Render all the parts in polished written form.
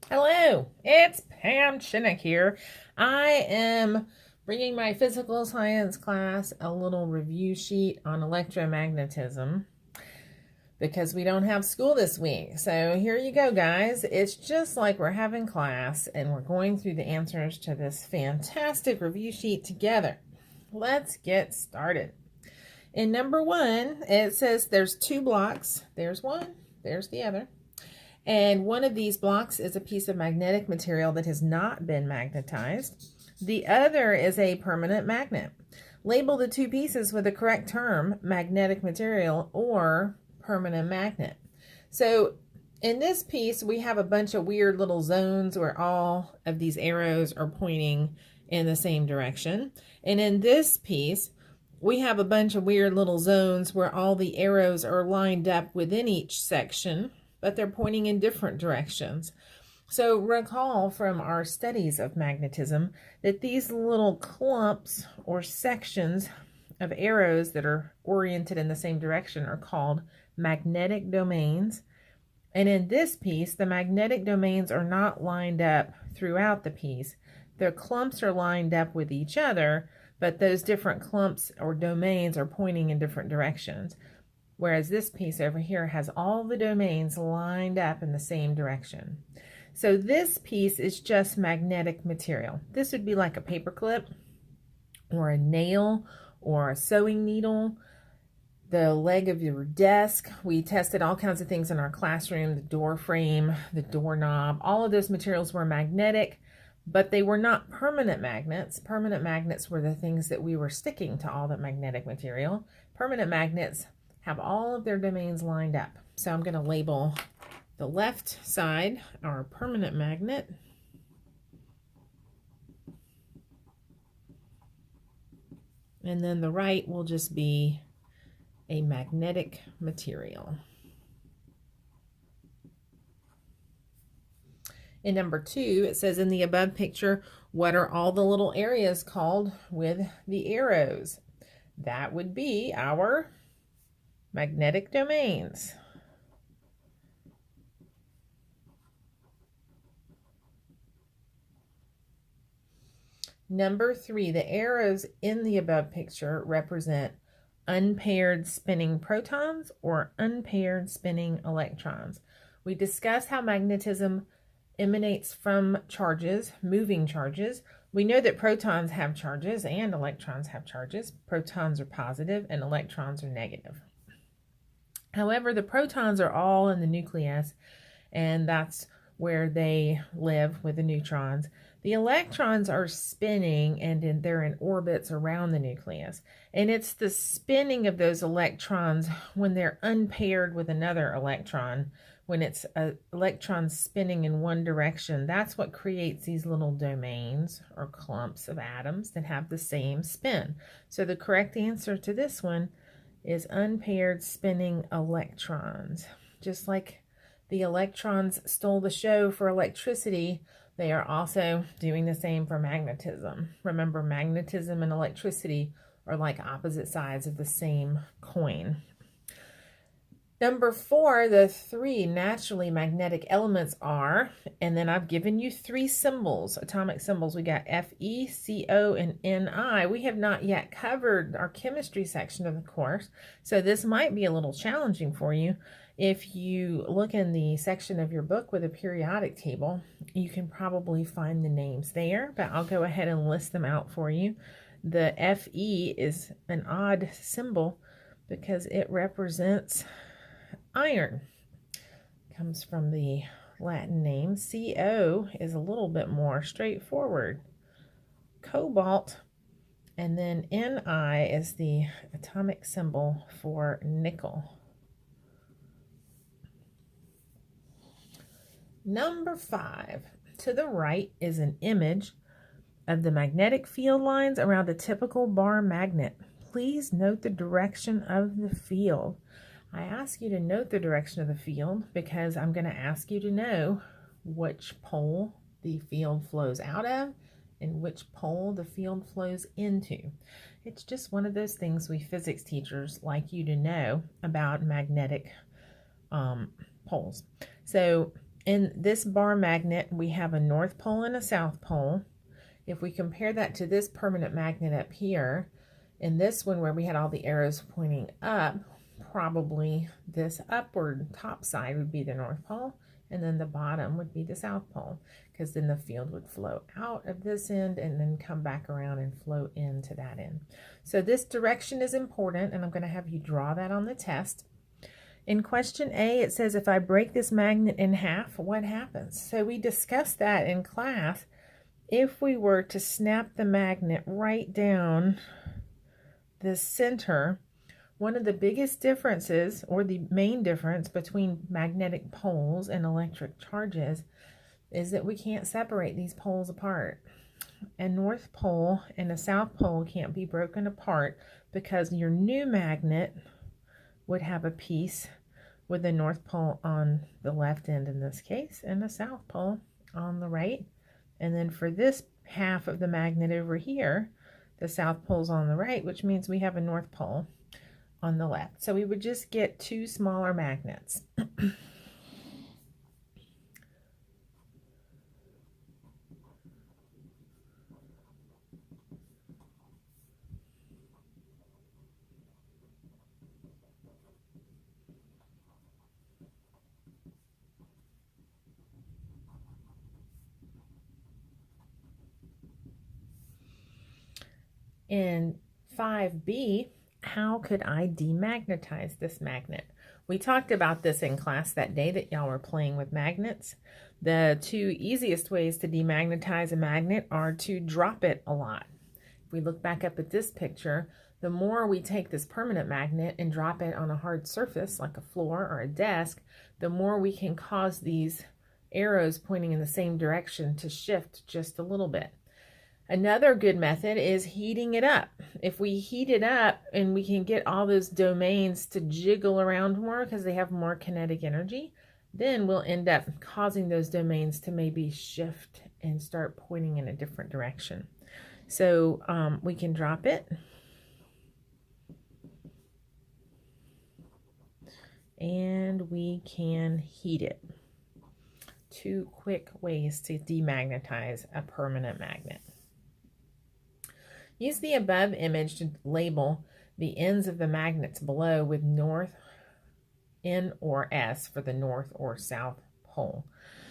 Hello, it's Pam Chinook here. I am bringing my physical science class a little review sheet on electromagnetism because we don't have school this week. So here you go, guys. It's just like we're having class and we're going through the answers to this fantastic review sheet together. Let's get started. In number 1, it says there's 2 blocks. There's one, there's the other. And one of these blocks is a piece of magnetic material that has not been magnetized. The other is a permanent magnet. Label the 2 pieces with the correct term, magnetic material or permanent magnet. So in this piece, we have a bunch of weird little zones where all of these arrows are pointing in the same direction. And in this piece, we have a bunch of weird little zones where all the arrows are lined up within each section, but they're pointing in different directions. So recall from our studies of magnetism that these little clumps or sections of arrows that are oriented in the same direction are called magnetic domains. And in this piece, the magnetic domains are not lined up throughout the piece. Their clumps are lined up with each other, but those different clumps or domains are pointing in different directions. Whereas this piece over here has all the domains lined up in the same direction. So this piece is just magnetic material. This would be like a paper clip or a nail or a sewing needle, the leg of your desk. We tested all kinds of things in our classroom, the door frame, the doorknob. All of those materials were magnetic, but they were not permanent magnets. Permanent magnets were the things that we were sticking to all the magnetic material. Permanent magnets have all of their domains lined up. So I'm going to label the left side our permanent magnet. And then the right will just be a magnetic material. In number 2, it says in the above picture, what are all the little areas called with the arrows? That would be our magnetic domains. Number 3, the arrows in the above picture represent unpaired spinning protons or unpaired spinning electrons. We discussed how magnetism emanates from charges, moving charges. We know that protons have charges and electrons have charges. Protons are positive and electrons are negative. However, the protons are all in the nucleus, and that's where they live with the neutrons. The electrons are spinning and they're in orbits around the nucleus. And it's the spinning of those electrons when they're unpaired with another electron, when it's an electron spinning in one direction, that's what creates these little domains or clumps of atoms that have the same spin. So the correct answer to this one is unpaired spinning electrons. Just like the electrons stole the show for electricity, they are also doing the same for magnetism. Remember, magnetism and electricity are like opposite sides of the same coin. Number 4, the 3 naturally magnetic elements are, and then I've given you 3 symbols, atomic symbols. We got Fe, Co, and Ni. We have not yet covered our chemistry section of the course, so this might be a little challenging for you. If you look in the section of your book with a periodic table, you can probably find the names there, but I'll go ahead and list them out for you. The Fe is an odd symbol because it represents iron. Comes from the Latin name. Co is a little bit more straightforward. Cobalt. And then Ni is the atomic symbol for nickel. Number 5. To the right is an image of the magnetic field lines around a typical bar magnet. Please note the direction of the field. I ask you to note the direction of the field because I'm going to ask you to know which pole the field flows out of and which pole the field flows into. It's just one of those things we physics teachers like you to know about magnetic poles. So In this bar magnet, we have a north pole and a south pole. If we compare that to this permanent magnet up here, in this one where we had all the arrows pointing up, probably this upward top side would be the north pole, and then the bottom would be the south pole, because then the field would flow out of this end and then come back around and flow into that end. So this direction is important, and I'm going to have you draw that on the test. In question A, it says, if I break this magnet in half, what happens? So we discussed that in class. If we were to snap the magnet right down the center, one of the biggest differences, or the main difference between magnetic poles and electric charges, is that we can't separate these poles apart. A north pole and a south pole can't be broken apart, because your new magnet would have a piece with the north pole on the left end in this case, and the south pole on the right. And then for this half of the magnet over here, the south pole's on the right, which means we have a north pole on the left. So we would just get two smaller magnets. In 5B, how could I demagnetize this magnet? We talked about this in class that day that y'all were playing with magnets. The two easiest ways to demagnetize a magnet are to drop it a lot. If we look back up at this picture, the more we take this permanent magnet and drop it on a hard surface like a floor or a desk, the more we can cause these arrows pointing in the same direction to shift just a little bit. Another good method is heating it up. If we heat it up and we can get all those domains to jiggle around more because they have more kinetic energy, then we'll end up causing those domains to maybe shift and start pointing in a different direction. So we can drop it. And we can heat it. Two quick ways to demagnetize a permanent magnet. Use the above image to label the ends of the magnets below with north, N or S for the north or south pole.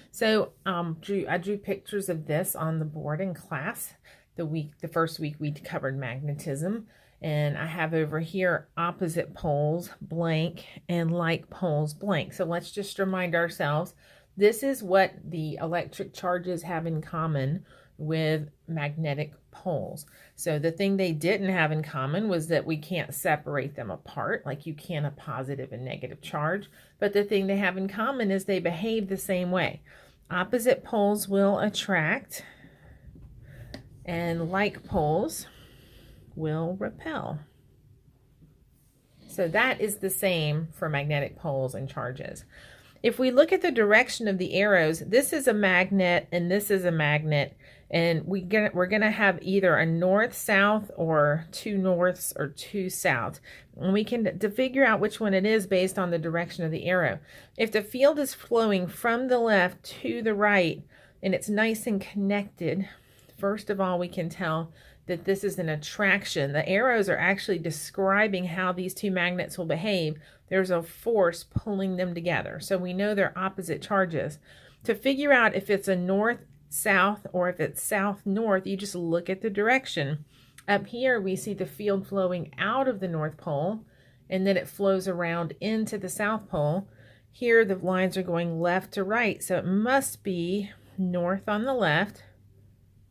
So I drew pictures of this on the board in class. The first week we covered magnetism, and I have over here opposite poles blank and like poles blank. So let's just remind ourselves, this is what the electric charges have in common with magnetic poles. So the thing they didn't have in common was that we can't separate them apart like you can a positive and negative charge. But the thing they have in common is they behave the same way. Opposite poles will attract, and like poles will repel. So that is the same for magnetic poles and charges. If we look at the direction of the arrows, this is a magnet and this is a magnet, and we're gonna have either a north-south or two norths or two souths. And we can to figure out which one it is based on the direction of the arrow. If the field is flowing from the left to the right and it's nice and connected, first of all, we can tell that this is an attraction. The arrows are actually describing how these two magnets will behave. There's a force pulling them together. So we know they're opposite charges. To figure out if it's a north-south or if it's south-north, you just look at the direction. Up here, we see the field flowing out of the North Pole, and then it flows around into the South Pole. Here, the lines are going left to right, so it must be north on the left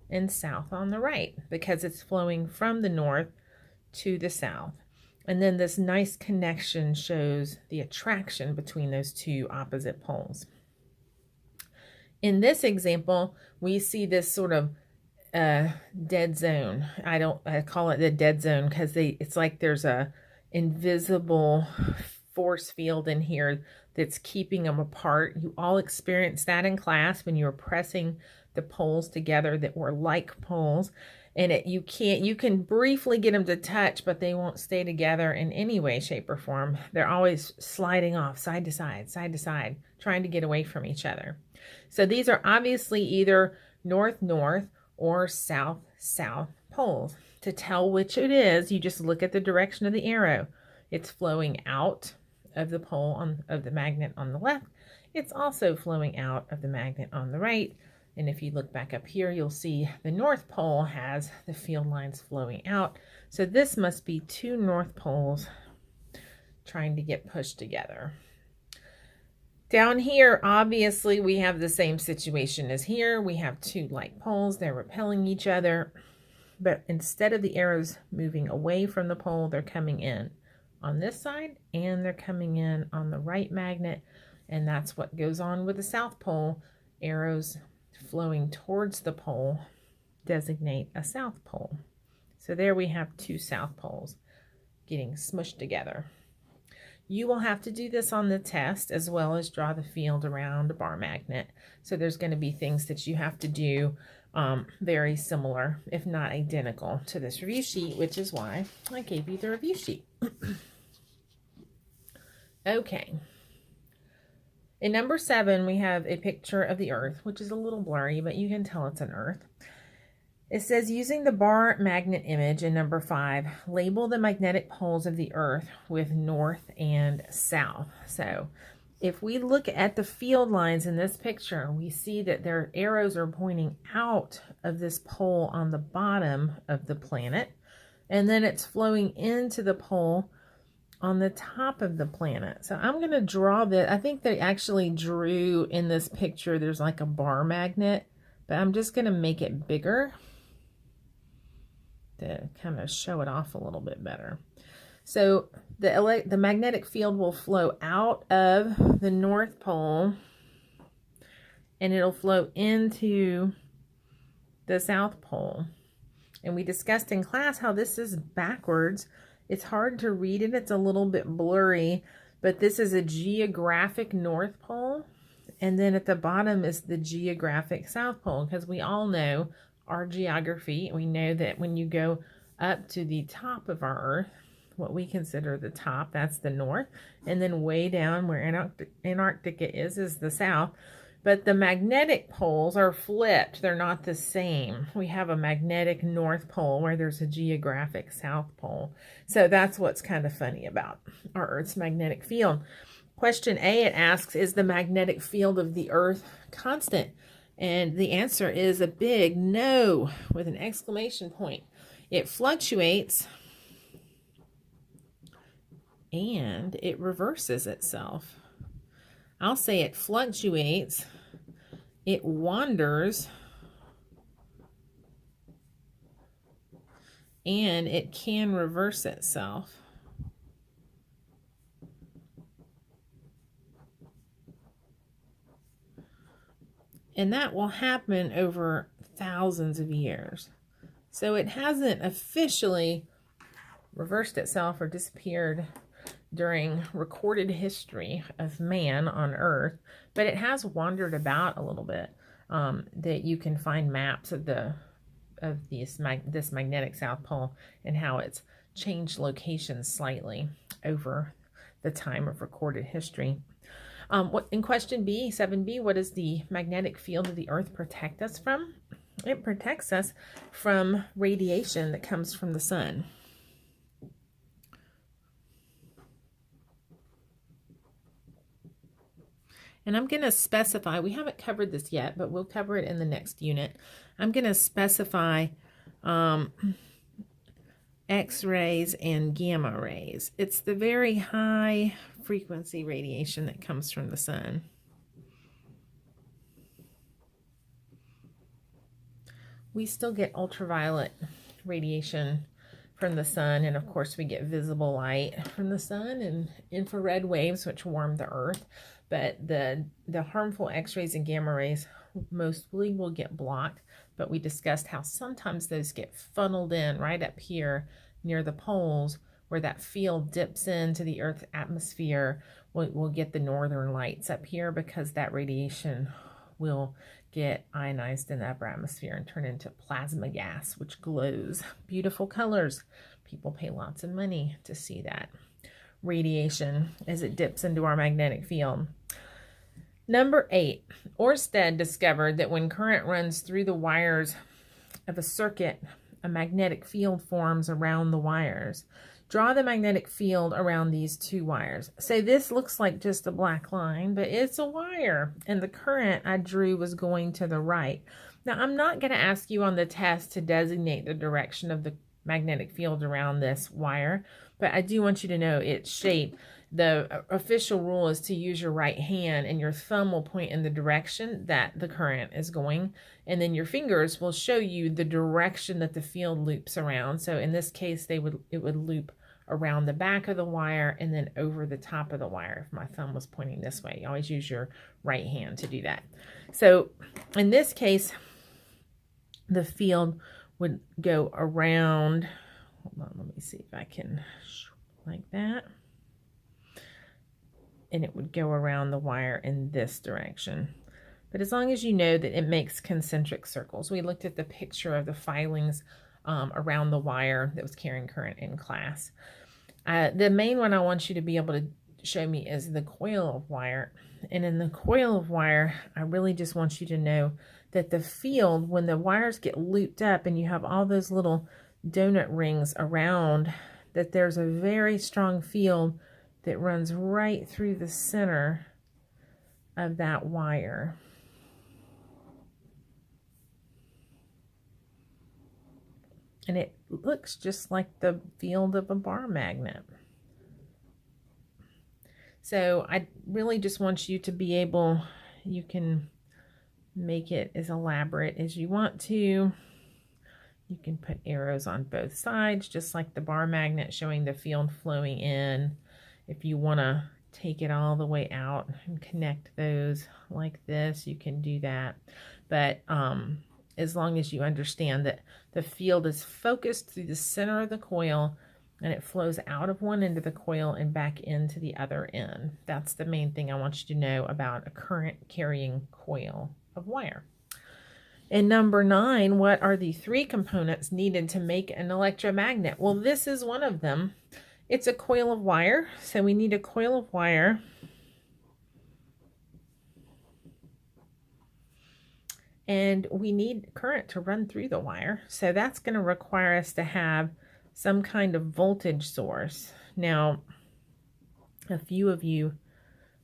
and south on the right, because it's flowing from the north to the south. And then this nice connection shows the attraction between those two opposite poles. In this example, we see this sort of dead zone. I call it the dead zone because it's like there's a invisible force field in here that's keeping them apart. You all experienced that in class when you were pressing the poles together that were like poles. And you can briefly get them to touch, but they won't stay together in any way, shape, or form. They're always sliding off side to side, trying to get away from each other. So these are obviously either north-north or south-south poles. To tell which it is, you just look at the direction of the arrow. It's flowing out of the pole of the magnet on the left. It's also flowing out of the magnet on the right. And if you look back up here, you'll see the North Pole has the field lines flowing out. So this must be two North Poles trying to get pushed together. Down here, obviously, we have the same situation as here. We have two like poles. They're repelling each other. But instead of the arrows moving away from the pole, they're coming in on this side, and they're coming in on the right magnet. And that's what goes on with the South Pole. Arrows flowing towards the pole designate a south pole. So there we have two south poles getting smushed together. You will have to do this on the test as well as draw the field around a bar magnet. So there's going to be things that you have to do very similar, if not identical, to this review sheet, which is why I gave you the review sheet. Okay. In number 7, we have a picture of the Earth, which is a little blurry, but you can tell it's an Earth. It says, using the bar magnet image in number 5, label the magnetic poles of the Earth with north and south. So if we look at the field lines in this picture, we see that their arrows are pointing out of this pole on the bottom of the planet, and then it's flowing into the pole on the top of the planet. So I'm going to draw that. I think they actually drew in this picture, there's like a bar magnet, but I'm just going to make it bigger to kind of show it off a little bit better. So the magnetic field will flow out of the North Pole, and it'll flow into the South Pole. And we discussed in class how this is backwards. It's hard to read it. It's a little bit blurry, but this is a geographic North Pole. And then at the bottom is the geographic South Pole, because we all know our geography. We know that when you go up to the top of our Earth, what we consider the top, that's the north. And then way down where Antarctica is the south. But the magnetic poles are flipped. They're not the same. We have a magnetic North Pole where there's a geographic South Pole. So that's what's kind of funny about our Earth's magnetic field. Question A, it asks, is the magnetic field of the Earth constant? And the answer is a big no with an exclamation point. It fluctuates and it reverses itself. I'll say it fluctuates, it wanders, and it can reverse itself. And that will happen over thousands of years. So it hasn't officially reversed itself or disappeared during recorded history of man on Earth, but it has wandered about a little bit. That you can find maps of this magnetic South Pole and how it's changed locations slightly over the time of recorded history. In question B, 7B, what does the magnetic field of the Earth protect us from? It protects us from radiation that comes from the sun. And I'm going to specify, we haven't covered this yet, but we'll cover it in the next unit. I'm going to specify X-rays and gamma rays. It's the very high frequency radiation that comes from the sun. We still get ultraviolet radiation from the sun, and of course we get visible light from the sun and infrared waves, which warm the Earth. But the harmful X-rays and gamma rays mostly will get blocked, but we discussed how sometimes those get funneled in right up here near the poles where that field dips into the Earth's atmosphere. We'll get the northern lights up here because that radiation will get ionized in the upper atmosphere and turn into plasma gas, which glows beautiful colors. People pay lots of money to see that radiation as it dips into our magnetic field. Number 8, Ørsted discovered that when current runs through the wires of a circuit, a magnetic field forms around the wires. Draw the magnetic field around these 2 wires. So this looks like just a black line, but it's a wire, and the current I drew was going to the right. Now, I'm not going to ask you on the test to designate the direction of the magnetic field around this wire, but I do want you to know its shape. The official rule is to use your right hand, and your thumb will point in the direction that the current is going, and then your fingers will show you the direction that the field loops around. So in this case, it would loop around the back of the wire and then over the top of the wire if my thumb was pointing this way. You always use your right hand to do that. So in this case, the field would go around, hold on, let me see if I can, like that. And it would go around the wire in this direction. But as long as you know that it makes concentric circles. We looked at the picture of the filings around the wire that was carrying current in class. The main one I want you to be able to show me is the coil of wire. And in the coil of wire, I really just want you to know that the field, when the wires get looped up and you have all those little donut rings around, that there's a very strong field that runs right through the center of that wire. And it looks just like the field of a bar magnet. So I really just want you to be able, you can make it as elaborate as you want to. You can put arrows on both sides, just like the bar magnet, showing the field flowing in. If you want to take it all the way out and connect those like this, you can do that. But as long as you understand that the field is focused through the center of the coil and it flows out of one end of the coil and back into the other end. That's the main thing I want you to know about a current carrying coil of wire. And number 9, what are the 3 components needed to make an electromagnet? Well, this is one of them. It's a coil of wire, so we need a coil of wire. And we need current to run through the wire, so that's going to require us to have some kind of voltage source. Now, a few of you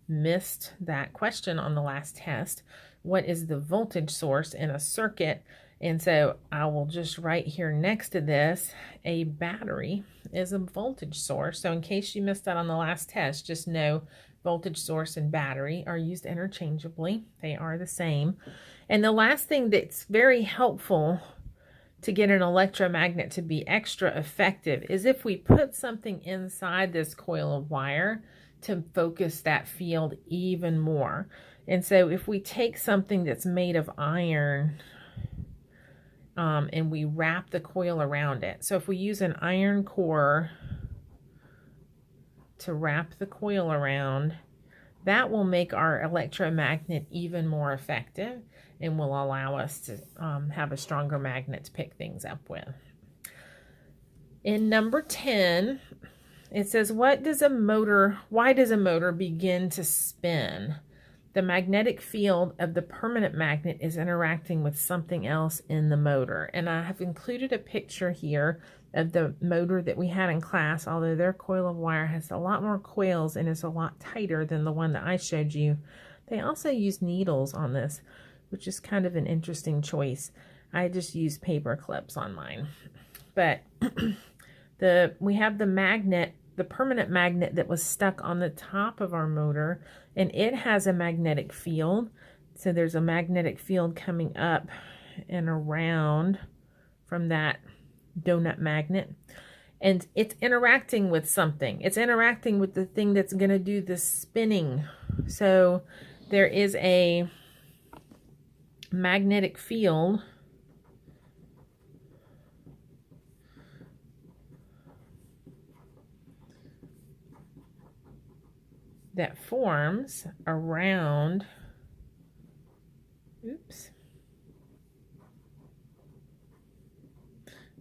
missed that question on the last test. What is the voltage source in a circuit? And so I will just write here next to this, a battery is a voltage source. So in case you missed that on the last test, just know voltage source and battery are used interchangeably. They are the same. And the last thing that's very helpful to get an electromagnet to be extra effective is if we put something inside this coil of wire to focus that field even more. And so if we take something that's made of iron, and we wrap the coil around it. So if we use an iron core to wrap the coil around, that will make our electromagnet even more effective and will allow us to have a stronger magnet to pick things up with. In number 10, it says, why does a motor begin to spin? The magnetic field of the permanent magnet is interacting with something else in the motor. And I have included a picture here of the motor that we had in class, although their coil of wire has a lot more coils and is a lot tighter than the one that I showed you. They also use needles on this, which is kind of an interesting choice. I just used paper clips on mine. But we have the magnet, the permanent magnet that was stuck on the top of our motor, and it has a magnetic field. So there's a magnetic field coming up and around from that donut magnet, and it's interacting with something. It's interacting with the thing that's going to do the spinning. So there is a magnetic field that forms around Oops.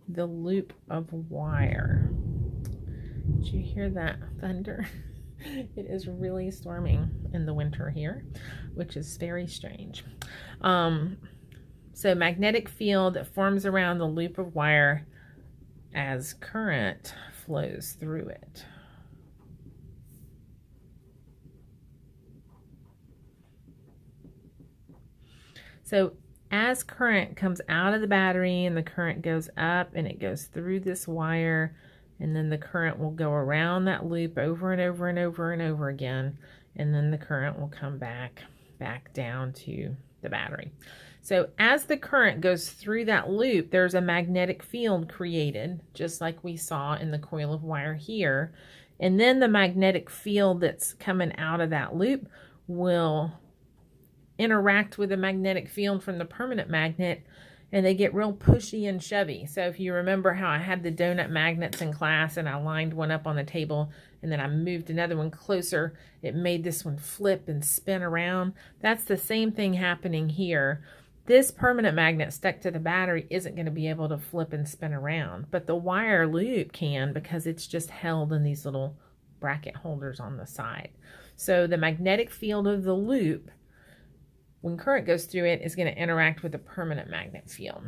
The loop of wire. Did you hear that thunder? It is really storming in the winter here, which is very strange. So magnetic field that forms around the loop of wire as current flows through it. So as current comes out of the battery and the current goes up and it goes through this wire, and then the current will go around that loop over and over and over and over again, and then the current will come back down to the battery. So as the current goes through that loop, there's a magnetic field created, just like we saw in the coil of wire here. And then the magnetic field that's coming out of that loop will interact with the magnetic field from the permanent magnet, and they get real pushy and shovey. So if you remember how I had the donut magnets in class and I lined one up on the table and then I moved another one closer, it made this one flip and spin around. That's the same thing happening here. This permanent magnet stuck to the battery isn't going to be able to flip and spin around, but the wire loop can, because it's just held in these little bracket holders on the side. So the magnetic field of the loop, when current goes through it, is going to interact with the permanent magnet field.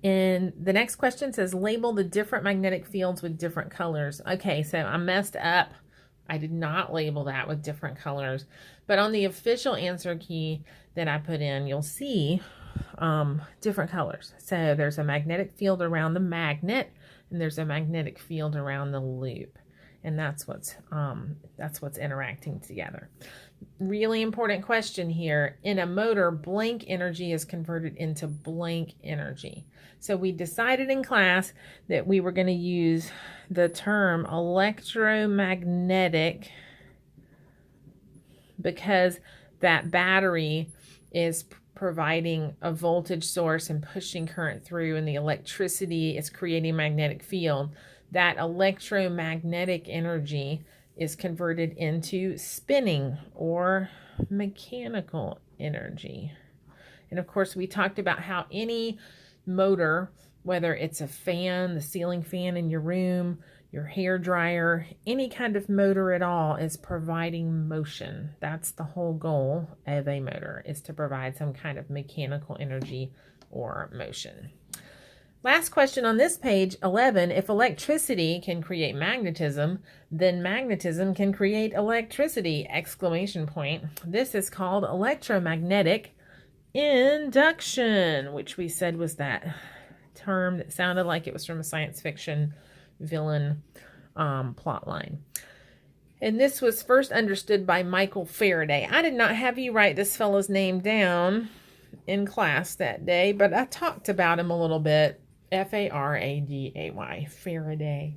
And the next question says, label the different magnetic fields with different colors. Okay, so I messed up. I did not label that with different colors. But on the official answer key that I put in, you'll see different colors. So there's a magnetic field around the magnet, and there's a magnetic field around the loop. And that's what's interacting together. Really important question here. In a motor, blank energy is converted into blank energy. So we decided in class that we were going to use the term electromagnetic because that battery is providing a voltage source and pushing current through, and the electricity is creating a magnetic field. That electromagnetic energy is converted into spinning or mechanical energy. And of course, we talked about how any motor, whether it's a fan, the ceiling fan in your room, your hair dryer, any kind of motor at all, is providing motion. That's the whole goal of a motor, is to provide some kind of mechanical energy or motion. Last question on this page, 11. If electricity can create magnetism, then magnetism can create electricity! Exclamation point. This is called electromagnetic induction, which we said was that term that sounded like it was from a science fiction villain plot line. And this was first understood by Michael Faraday. I did not have you write this fellow's name down in class that day, but I talked about him a little bit. Faraday, Faraday.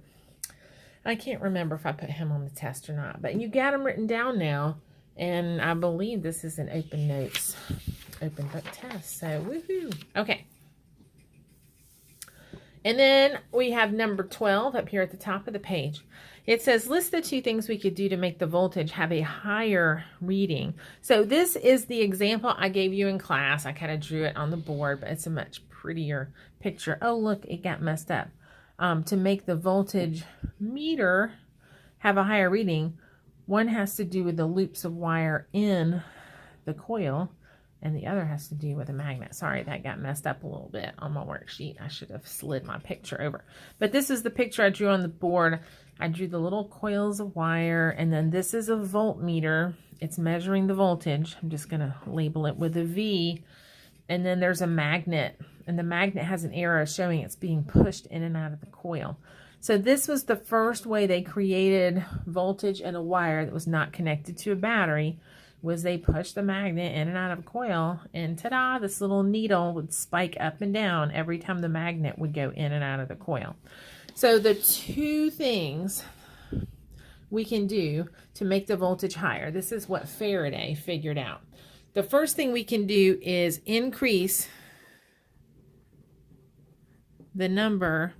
I can't remember if I put him on the test or not, but you got him written down now, and I believe this is an open notes, open book test, so woohoo. Okay. And then we have number 12 up here at the top of the page. It says, list the two things we could do to make the voltage have a higher reading. So this is the example I gave you in class. I kind of drew it on the board, but it's a much prettier picture. Oh, look, it got messed up. To make the voltage meter have a higher reading, one has to do with the loops of wire in the coil, and the other has to do with a magnet. Sorry, that got messed up a little bit on my worksheet. I should have slid my picture over. But this is the picture I drew on the board. I drew the little coils of wire, and then this is a voltmeter. It's measuring the voltage. I'm just going to label it with a V. And then there's a magnet, and the magnet has an arrow showing it's being pushed in and out of the coil. So this was the first way they created voltage in a wire that was not connected to a battery, was they pushed the magnet in and out of a coil, and ta-da, this little needle would spike up and down every time the magnet would go in and out of the coil. So the two things we can do to make the voltage higher, this is what Faraday figured out. The first thing we can do is increase the number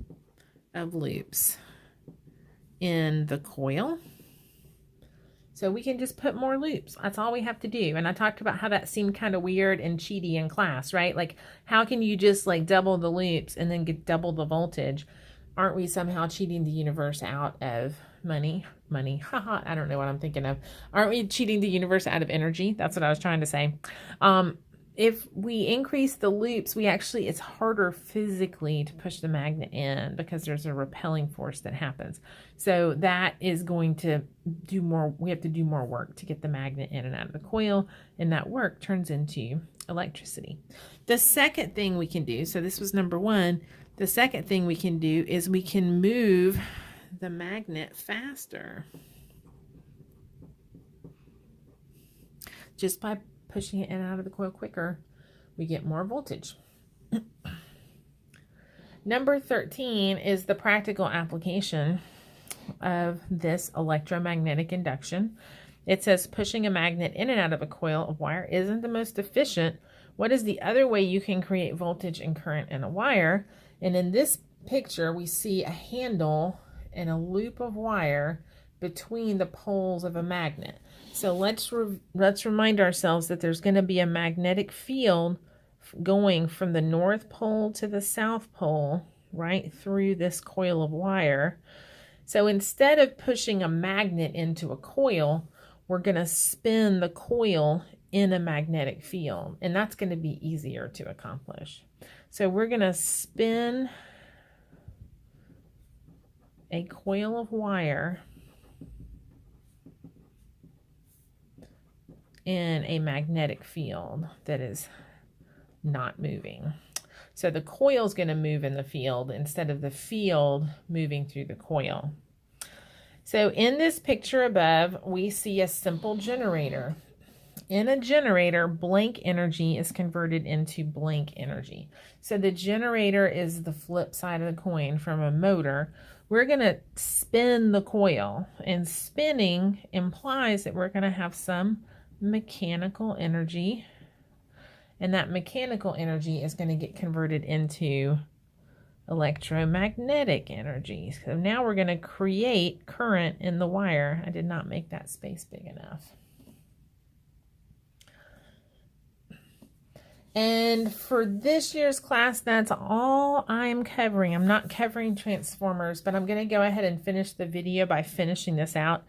of loops in the coil. So we can just put more loops. That's all we have to do. And I talked about how that seemed kind of weird and cheaty in class, right? Like, how can you just like double the loops and then get double the voltage? Aren't we somehow cheating the universe out of money? Haha, I don't know what I'm thinking of. Aren't we cheating the universe out of energy? That's what I was trying to say. If we increase the loops, it's harder physically to push the magnet in because there's a repelling force that happens. So that is going to do more. We have to do more work to get the magnet in and out of the coil, and that work turns into electricity. The second thing we can do, so this was number one, the second thing we can do is we can move the magnet faster just by pushing it in and out of the coil quicker. We get more voltage. Number 13 is the practical application of this electromagnetic induction. It says pushing a magnet in and out of a coil of wire isn't the most efficient. What is the other way you can create voltage and current in a wire? And in this picture, we see a handle and a loop of wire between the poles of a magnet. So let's remind ourselves that there's going to be a magnetic field going from the North Pole to the South Pole right through this coil of wire. So instead of pushing a magnet into a coil, we're going to spin the coil in a magnetic field, and that's going to be easier to accomplish. So we're going to spin a coil of wire in a magnetic field that is not moving. So the coil is going to move in the field instead of the field moving through the coil. So in this picture above, we see a simple generator. In a generator, blank energy is converted into blank energy. So the generator is the flip side of the coin from a motor. We're going to spin the coil, and spinning implies that we're going to have some mechanical energy, and that mechanical energy is going to get converted into electromagnetic energy. So now we're going to create current in the wire. I did not make that space big enough. And for this year's class, that's all I'm covering. I'm not covering transformers, but I'm going to go ahead and finish the video by finishing this out.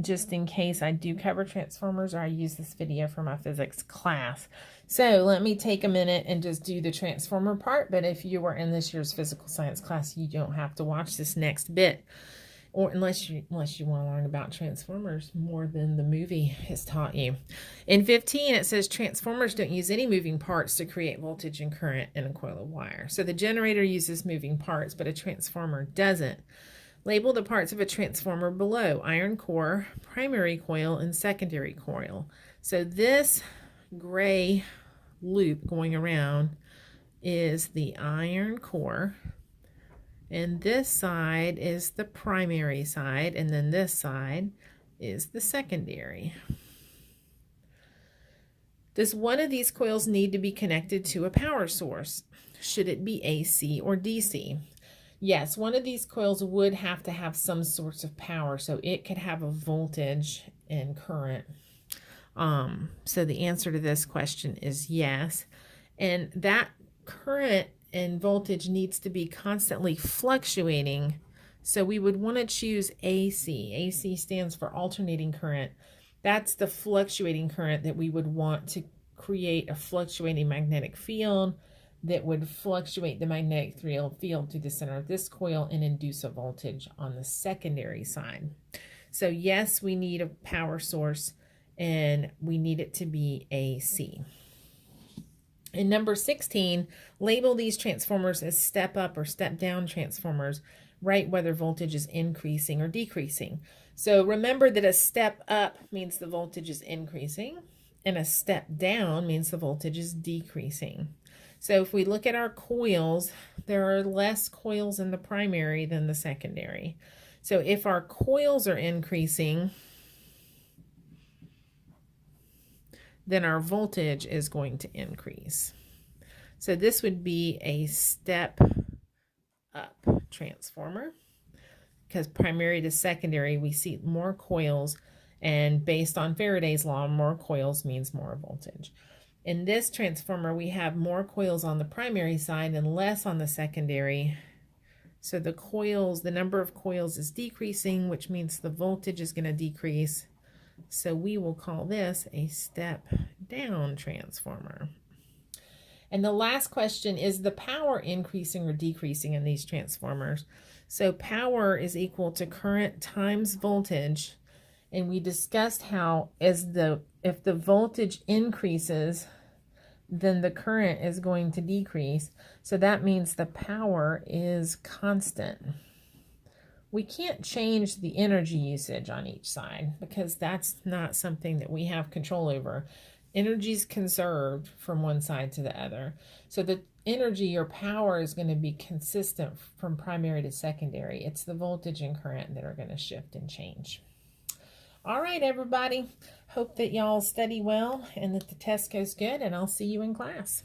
Just in case I do cover transformers or I use this video for my physics class. So let me take a minute and just do the transformer part. But if you were in this year's physical science class, you don't have to watch this next bit, or unless you want to learn about transformers more than the movie has taught you. In 15, it says transformers don't use any moving parts to create voltage and current in a coil of wire. So the generator uses moving parts, but a transformer doesn't. Label the parts of a transformer below: iron core, primary coil, and secondary coil. So this gray loop going around is the iron core, and this side is the primary side, and then this side is the secondary. Does one of these coils need to be connected to a power source? Should it be AC or DC? Yes, one of these coils would have to have some sorts of power, so it could have a voltage and current. So the answer to this question is yes. And that current and voltage needs to be constantly fluctuating. So we would want to choose AC. AC stands for alternating current. That's the fluctuating current that we would want to create a fluctuating magnetic field that would fluctuate the magnetic field through the center of this coil and induce a voltage on the secondary side. So yes, we need a power source, and we need it to be AC. In number 16, label these transformers as step up or step down transformers. Write whether voltage is increasing or decreasing. So remember that a step up means the voltage is increasing, and a step down means the voltage is decreasing. So if we look at our coils, there are less coils in the primary than the secondary. So if our coils are increasing, then our voltage is going to increase. So this would be a step up transformer, because primary to secondary, we see more coils And based on Faraday's law, more coils means more voltage. In this transformer, we have more coils on the primary side and less on the secondary. So the coils, the number of coils is decreasing, which means the voltage is going to decrease. So we will call this a step-down transformer. And the last question is the power increasing or decreasing in these transformers? So power is equal to current times voltage. And we discussed how if the voltage increases, then the current is going to decrease. So that means the power is constant. We can't change the energy usage on each side because that's not something that we have control over. Energy is conserved from one side to the other. So the energy or power is going to be consistent from primary to secondary. It's the voltage and current that are going to shift and change. All right, everybody. Hope that y'all study well and that the test goes good, and I'll see you in class.